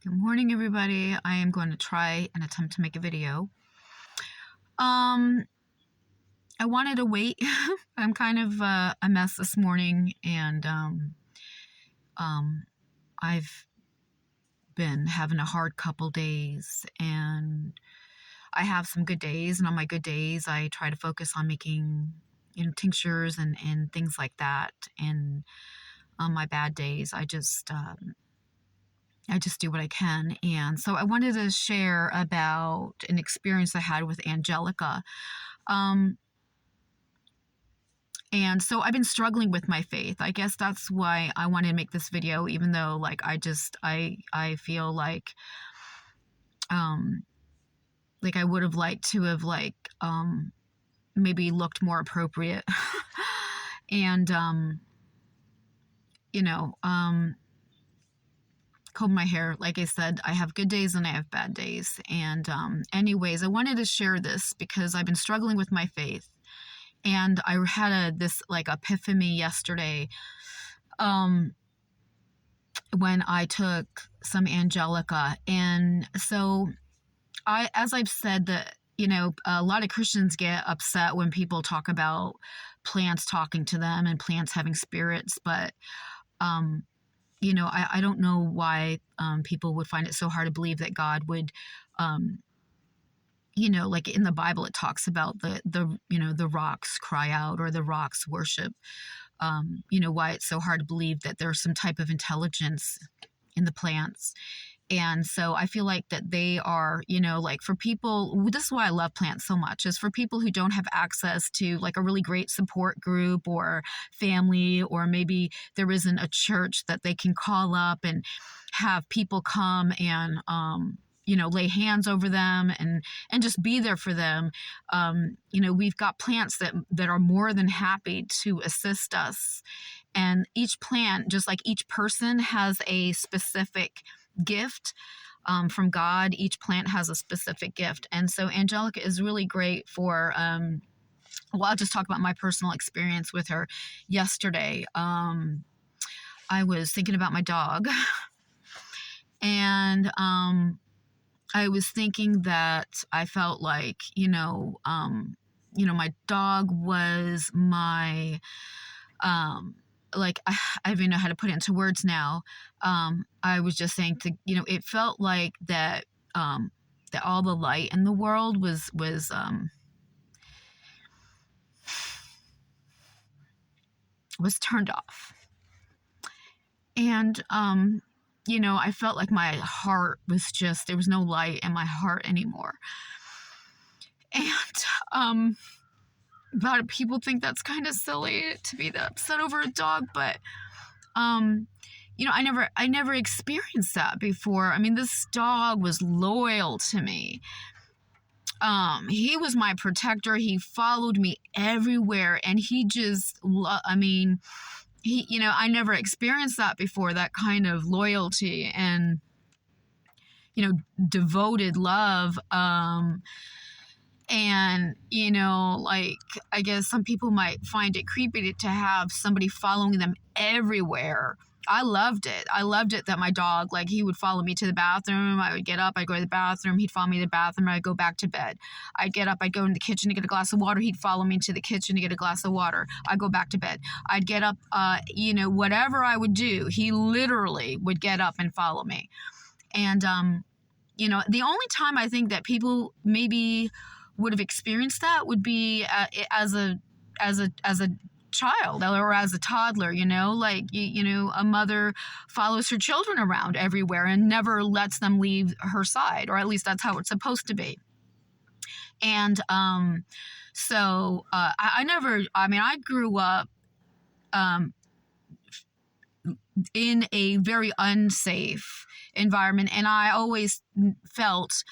Good morning, everybody. I am going to try and attempt to make a video. I wanted to wait. I'm kind of a mess this morning, and I've been having a hard couple days, and I have some good days, and on my good days, I try to focus on making, tinctures and things like that. And on my bad days, I just do what I can. And so I wanted to share about an experience I had with Angelica. And so I've been struggling with my faith. I guess that's why I wanted to make this video, even though I feel like I would have liked to have maybe looked more appropriate. And comb my hair. Like I said, I have good days and I have bad days. And anyways, I wanted to share this because I've been struggling with my faith. And I had this epiphany yesterday when I took some Angelica. And so as I've said, that a lot of Christians get upset when people talk about plants talking to them and plants having spirits, but I don't know why people would find it so hard to believe that God would, like in the Bible, it talks about the rocks cry out or the rocks worship. Why it's so hard to believe that there's some type of intelligence in the plants. And so I feel like that they are, for people, this is why I love plants so much, is for people who don't have access to a really great support group or family, or maybe there isn't a church that they can call up and have people come and, lay hands over them and just be there for them. We've got plants that are more than happy to assist us. And each plant, just like each person, has a specific gift from God. Each plant has a specific gift. And so Angelica is really great for, I'll just talk about my personal experience with her yesterday. I was thinking about my dog and I was thinking that I felt like, my dog was my, I don't even know how to put it into words now. I was just saying it felt like that all the light in the world was turned off. And, I felt like my heart was there was no light in my heart anymore. And, a lot of people think that's kind of silly to be that upset over a dog, but, I never experienced that before. I mean, this dog was loyal to me. He was my protector. He followed me everywhere, and he just, I never experienced that before, that kind of loyalty and, devoted love. And, I guess some people might find it creepy to have somebody following them everywhere. I loved it. I loved it that my dog, he would follow me to the bathroom. I would get up, I'd go to the bathroom. He'd follow me to the bathroom. I'd go back to bed. I'd get up, I'd go in the kitchen to get a glass of water. He'd follow me to the kitchen to get a glass of water. I'd go back to bed. I'd get up, whatever I would do, he literally would get up and follow me. And, the only time I think that people maybe would have experienced that would be as a child or as a toddler, a mother follows her children around everywhere and never lets them leave her side, or at least that's how it's supposed to be. And so I grew up in a very unsafe environment, and I always felt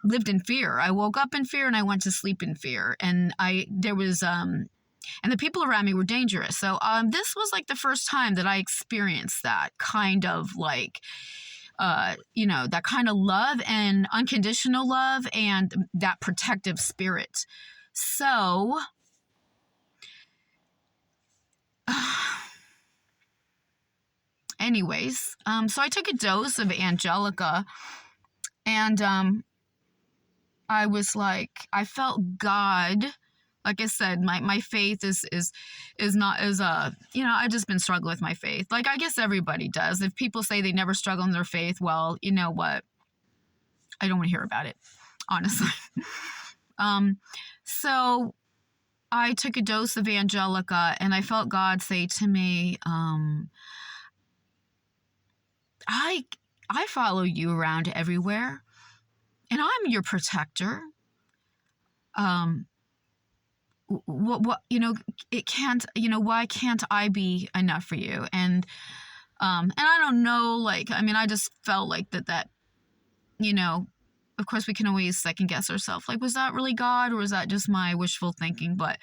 lived in fear. I woke up in fear and I went to sleep in fear. And and the people around me were dangerous. So this was the first time that I experienced that kind of that kind of love and unconditional love and that protective spirit. So anyways, so I took a dose of Angelica, and I was like, I felt God. Like I said, my faith is not as I've just been struggling with my faith. Like, I guess everybody does. If people say they never struggle in their faith, well, you know what? I don't want to hear about it, honestly. So I took a dose of Angelica, and I felt God say to me, I follow you around everywhere, and I'm your protector. What it can't, why can't I be enough for you? And I don't know, like, I mean, I just felt like that of course we can always second guess ourselves, like, was that really God, or was that just my wishful thinking? But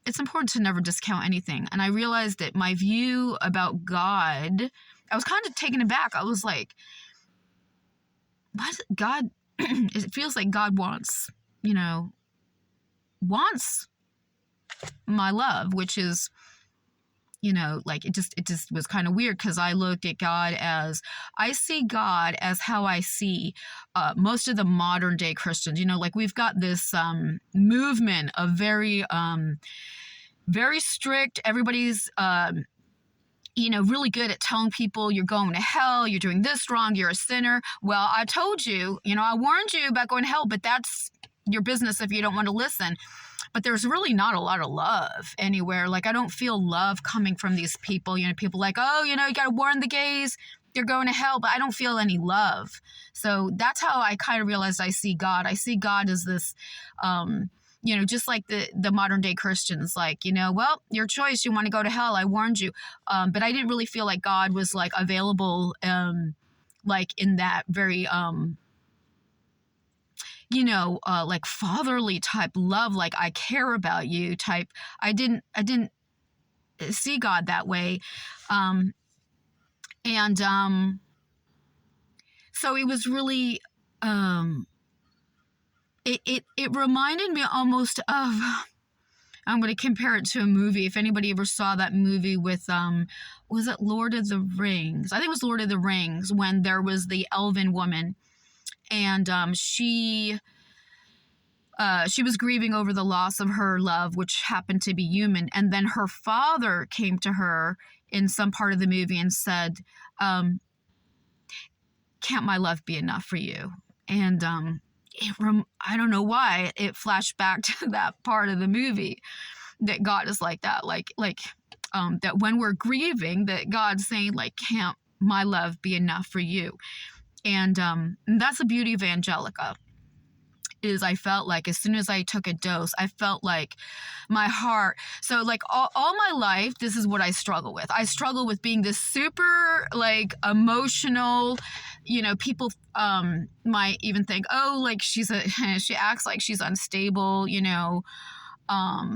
it's important to never discount anything. And I realized that my view about God, I was kind of taken aback. I was like, what? God, it feels like God wants my love, which is, like, it just was kind of weird, because I see God as how I see most of the modern day Christians. Like, we've got this movement of very strict, everybody's really good at telling people you're going to hell, you're doing this wrong, you're a sinner. Well, I told you, I warned you about going to hell, but that's your business if you don't want to listen. But there's really not a lot of love anywhere. Like, I don't feel love coming from these people. People like, oh, you got to warn the gays, they're going to hell, but I don't feel any love. So that's how I kind of realized I see God. I see God as this, just like the modern day Christians, like, well, your choice, you want to go to hell, I warned you. But I didn't really feel like God was, like, available, like, in that very, like, fatherly type love, like, I care about you type. I didn't see God that way. So it was really, it reminded me almost of, I'm going to compare it to a movie. If anybody ever saw that movie with, was it Lord of the Rings? I think it was Lord of the Rings, when there was the elven woman, and she was grieving over the loss of her love, which happened to be human. And then her father came to her in some part of the movie and said, can't my love be enough for you? And I don't know why it flashed back to that part of the movie, that God is like that, like that when we're grieving, that God's saying, like, can't my love be enough for you? And that's the beauty of Angelica, is I felt like as soon as I took a dose, I felt like my heart. So, like, all my life, this is what I struggle with. I struggle with being this super, like, emotional, people might even think, oh, like, she acts like she's unstable,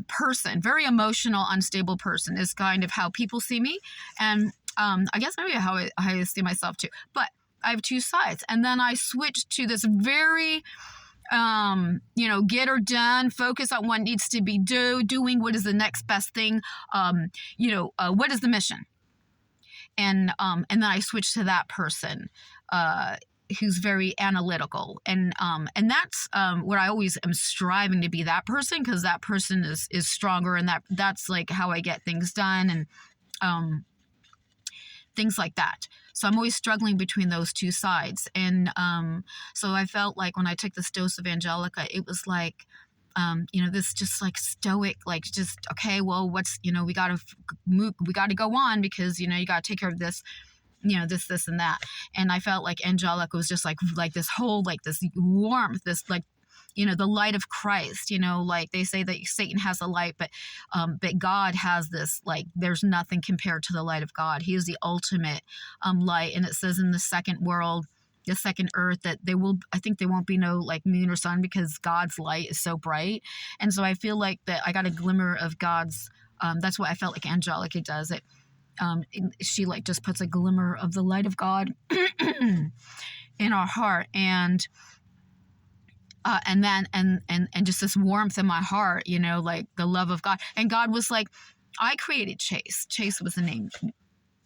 person, very emotional, unstable person is kind of how people see me. And I guess maybe how I see myself too. But I have two sides. And then I switched to this very, get her done, focus on what needs to be doing, what is the next best thing, what is the mission? And then I switched to that person, who's very analytical, and that's what I always am striving to be, that person, because that person is stronger, and that's like how I get things done, and things like that. So I'm always struggling between those two sides. And so I felt like when I took this dose of Angelica, it was like, this just, like, stoic, like, just, okay, well, what's, we got to go on, because, you got to take care of this, this and that. And I felt like Angelica was just like this whole, like, this warmth, this, like, the light of Christ, like they say that Satan has a light, but God has this, like, there's nothing compared to the light of God. He is the ultimate light. And it says in the second world, the second earth, that I think there won't be no, like, moon or sun, because God's light is so bright. And so I feel like that I got a glimmer of God's, that's what I felt like Angelica does. It, she, like, just puts a glimmer of the light of God in our heart. And then just this warmth in my heart, like the love of God. And God was like, I created Chase. Chase was the name,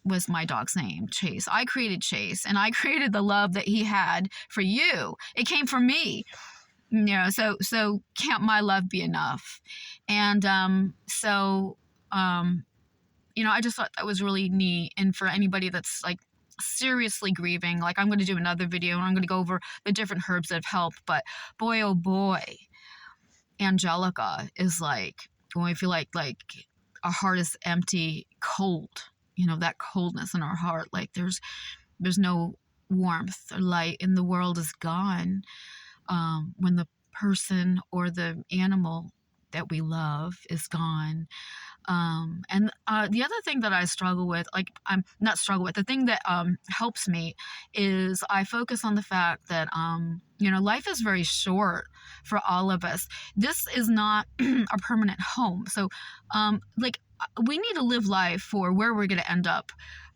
was my dog's name, Chase. I created Chase, and I created the love that he had for you. It came from me. So can't my love be enough? And I just thought that was really neat. And for anybody that's like seriously grieving, like I'm going to do another video and I'm going to go over the different herbs that have helped. But boy, oh boy, Angelica is like, when I feel like our heart is empty, cold, that coldness in our heart, like there's no warmth or light, and the world is gone. When the person or the animal that we love is gone. And the other thing that I struggle with, like I'm not struggle with, the thing that helps me is I focus on the fact that life is very short for all of us. This is not a permanent home, so we need to live life for where we're going to end up.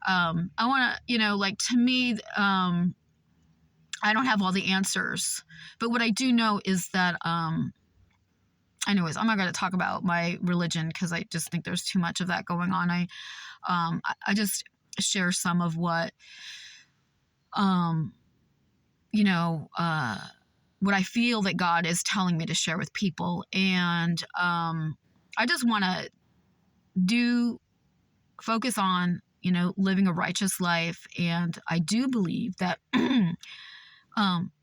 I want to, to me, I don't have all the answers, but what I do know is that anyways, I'm not going to talk about my religion because I just think there's too much of that going on. I just share some of what, what I feel that God is telling me to share with people. And I just want to focus on, living a righteous life. And I do believe that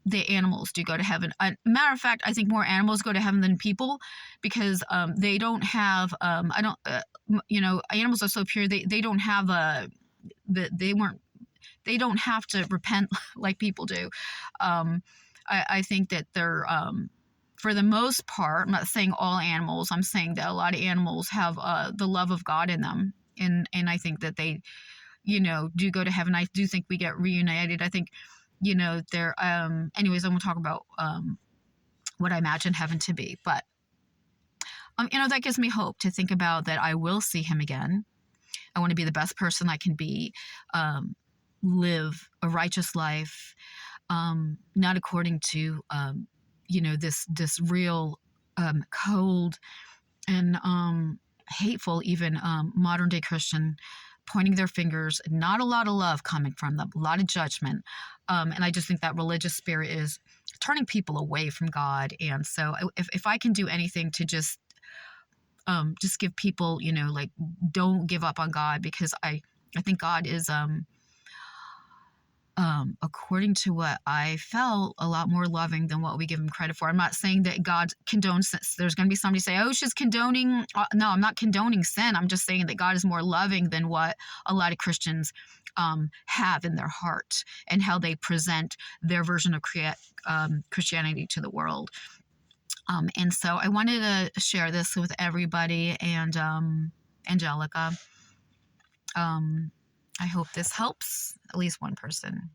the animals do go to heaven. Matter of fact, I think more animals go to heaven than people, because they don't have animals are so pure, they don't have they don't have to repent like people do. I think that they're for the most part, I'm not saying all animals, I'm saying that a lot of animals have the love of God in them, and I think that they do go to heaven. I do think we get reunited. I think there, anyways, I'm going to talk about, what I imagine heaven to be, but, that gives me hope to think about that I will see him again. I want to be the best person I can be, live a righteous life, not according to, this real, cold and, hateful, even, modern day Christian pointing their fingers, not a lot of love coming from them, a lot of judgment. And I just think that religious spirit is turning people away from God. And so if I can do anything to just give people, don't give up on God, because I think God is, according to what I felt, a lot more loving than what we give him credit for. I'm not saying that God condones. There's going to be somebody say, oh, she's condoning. No, I'm not condoning sin. I'm just saying that God is more loving than what a lot of Christians have in their heart, and how they present their version of Christianity to the world. And so I wanted to share this with everybody. And Angelica, I hope this helps at least one person.